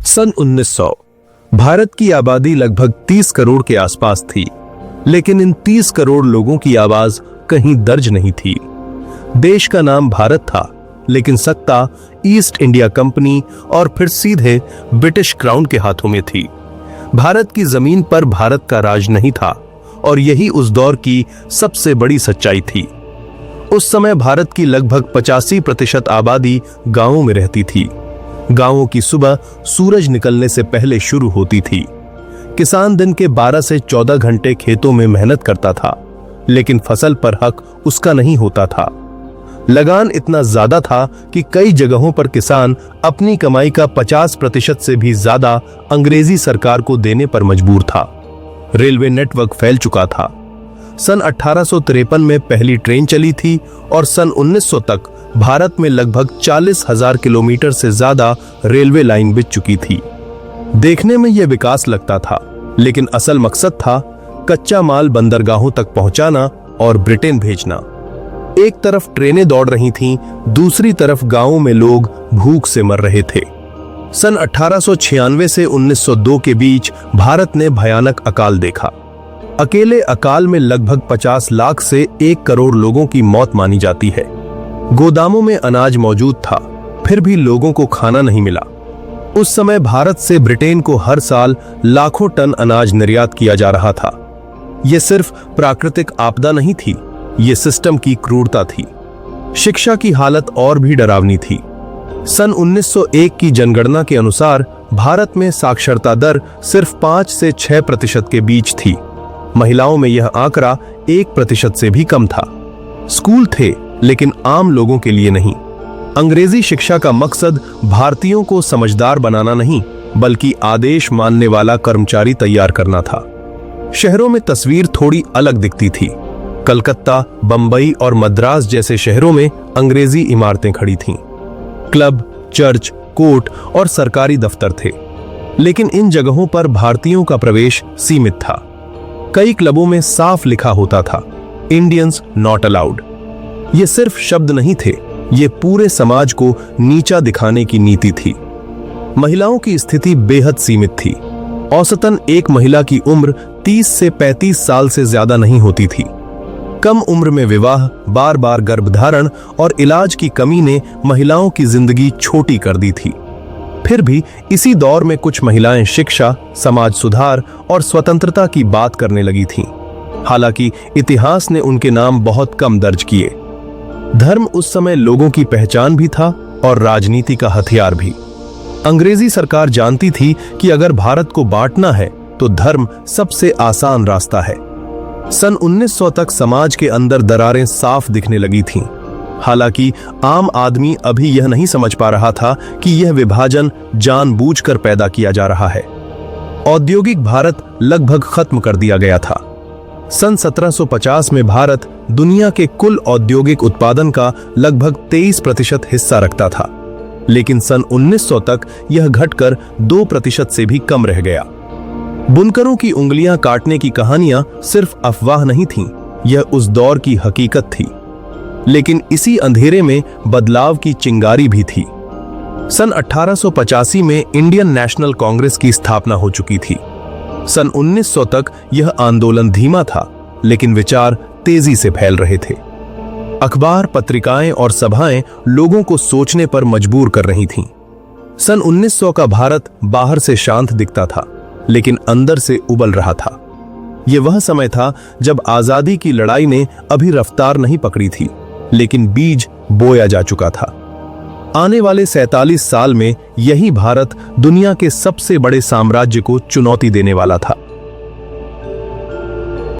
सन 1900 भारत की आबादी लगभग 30 करोड़ के आसपास थी, लेकिन इन 30 करोड़ लोगों की आवाज कहीं दर्ज नहीं थी। देश का नाम भारत था, लेकिन सत्ता ईस्ट इंडिया कंपनी और फिर सीधे ब्रिटिश क्राउन के हाथों में थी। भारत की जमीन पर भारत का राज नहीं था, और यही उस दौर की सबसे बड़ी सच्चाई थी। उस समय भारत की लगभग 85% आबादी गांवों में रहती थी। गांवों की सुबह सूरज निकलने से पहले शुरू होती थी। किसान दिन के 12 से 14 घंटे खेतों में मेहनत करता था, लेकिन फसल पर हक उसका नहीं होता था। लगान इतना ज्यादा था कि कई जगहों पर किसान अपनी कमाई का 50% से भी ज्यादा अंग्रेजी सरकार को देने पर मजबूर था। रेलवे नेटवर्क फैल चुका था। सन 1853 में पहली ट्रेन चली थी और सन 1900 तक भारत में लगभग 40,000 किलोमीटर से ज्यादा रेलवे लाइन बिछ चुकी थी। देखने में यह विकास लगता था, लेकिन असल मकसद था कच्चा माल बंदरगाहों तक पहुंचाना और ब्रिटेन भेजना। एक तरफ ट्रेनें दौड़ रही थीं, दूसरी तरफ गांवों में लोग भूख से मर रहे थे। सन 1896 से 1902 के बीच भारत ने भयानक अकाल देखा। अकेले अकाल में लगभग 50 लाख से 1 करोड़ लोगों की मौत मानी जाती है। गोदामों में अनाज मौजूद था, फिर भी लोगों को खाना नहीं मिला। उस समय भारत से ब्रिटेन को हर साल लाखों टन अनाज निर्यात किया जा रहा था। यह सिर्फ प्राकृतिक आपदा नहीं थी, यह सिस्टम की क्रूरता थी। शिक्षा की हालत और भी डरावनी थी। सन 1901 की जनगणना के अनुसार भारत में साक्षरता दर सिर्फ 5 से 6% के बीच थी। महिलाओं में यह आंकड़ा 1% से भी कम था। स्कूल थे, लेकिन आम लोगों के लिए नहीं। अंग्रेजी शिक्षा का मकसद भारतीयों को समझदार बनाना नहीं, बल्कि आदेश मानने वाला कर्मचारी तैयार करना था। शहरों में तस्वीर थोड़ी अलग दिखती थी। कलकत्ता, बंबई और मद्रास जैसे शहरों में अंग्रेजी इमारतें खड़ी थीं। क्लब, चर्च, कोर्ट और सरकारी दफ्तर थे, लेकिन इन जगहों पर भारतीयों का प्रवेश सीमित था। कई क्लबों में साफ लिखा होता था, इंडियंस नॉट अलाउड। ये सिर्फ शब्द नहीं थे, ये पूरे समाज को नीचा दिखाने की नीति थी। महिलाओं की स्थिति बेहद सीमित थी। औसतन एक महिला की उम्र 30 से 35 साल से ज्यादा नहीं होती थी। कम उम्र में विवाह, बार बार गर्भधारण और इलाज की कमी ने महिलाओं की जिंदगी छोटी कर दी थी। फिर भी इसी दौर में कुछ महिलाएं शिक्षा, समाज सुधार और स्वतंत्रता की बात करने लगी थीं। हालांकि इतिहास ने उनके नाम बहुत कम दर्ज किए। धर्म उस समय लोगों की पहचान भी था और राजनीति का हथियार भी। अंग्रेजी सरकार जानती थी कि अगर भारत को बांटना है तो धर्म सबसे आसान रास्ता है। सन 1900 तक समाज के अंदर दरारें साफ दिखने लगी थीं। हालांकि आम आदमी अभी यह नहीं समझ पा रहा था कि यह विभाजन जानबूझकर पैदा किया जा रहा है। औद्योगिक भारत लगभग खत्म कर दिया गया था। सन 1750 में भारत दुनिया के कुल औद्योगिक उत्पादन का लगभग 23% हिस्सा रखता था, लेकिन सन 1900 तक यह घटकर 2% से भी कम रह गया। बुनकरों की उंगलियां काटने की कहानियां सिर्फ अफवाह नहीं थीं, यह उस दौर की हकीकत थी। लेकिन इसी अंधेरे में बदलाव की चिंगारी भी थी। सन 1885 में इंडियन नेशनल कांग्रेस की स्थापना हो चुकी थी। सन 1900 तक यह आंदोलन धीमा था, लेकिन विचार तेजी से फैल रहे थे। अखबार, पत्रिकाएं और सभाएं लोगों को सोचने पर मजबूर कर रही थीं। सन 1900 का भारत बाहर से शांत दिखता था, लेकिन अंदर से उबल रहा था। यह वह समय था जब आजादी की लड़ाई ने अभी रफ्तार नहीं पकड़ी थी, लेकिन बीज बोया जा चुका था। आने वाले 47 साल में यही भारत दुनिया के सबसे बड़े साम्राज्य को चुनौती देने वाला था।